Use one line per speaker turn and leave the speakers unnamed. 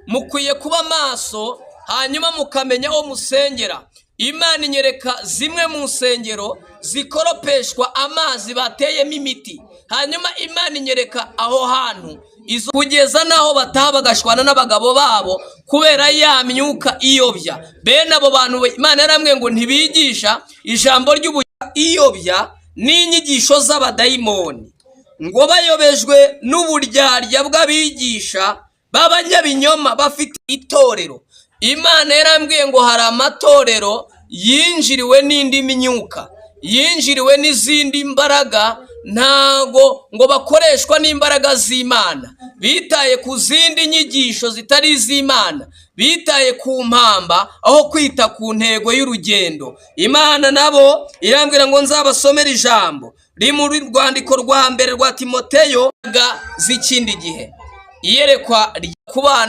mukwiye kuba maso, hanyuma mukamenya aho musengera. Imana inyereka zimwe mu nsengero zikoropeshwa amazi bateyemo imiti, hanyuma Imana inyereka aho hantu kugeza naho bataha bagashwana n'abagabo babo kubera ya myuka iyobya. Bene abo bantu Imana yaramwe ngo ntibigisha ijambo iyobya n'inyigisho z'abadayimoni, ngo bayobejwe n'uburyarya bw'abigisha b'abanyabinyoma bafite itorero. Imana yarambwiye ngo hari amatorero yinjiriwe n'indi myuka, yinjiriwe n'izindi mbaraga, ntago ngo bakoreshwa n'imbaraga z'Imana, bitaye ku zindi nyigisho zitari iz'Imana, bitaye ku mpamba aho kwita ku ntego y'urugendo. Imana nabo irambwira ngo nzabasomera ijambo riri mu rwandiko rwa mbere rwa Timoteyo z'ikindi gihe, iyerekwa ku bana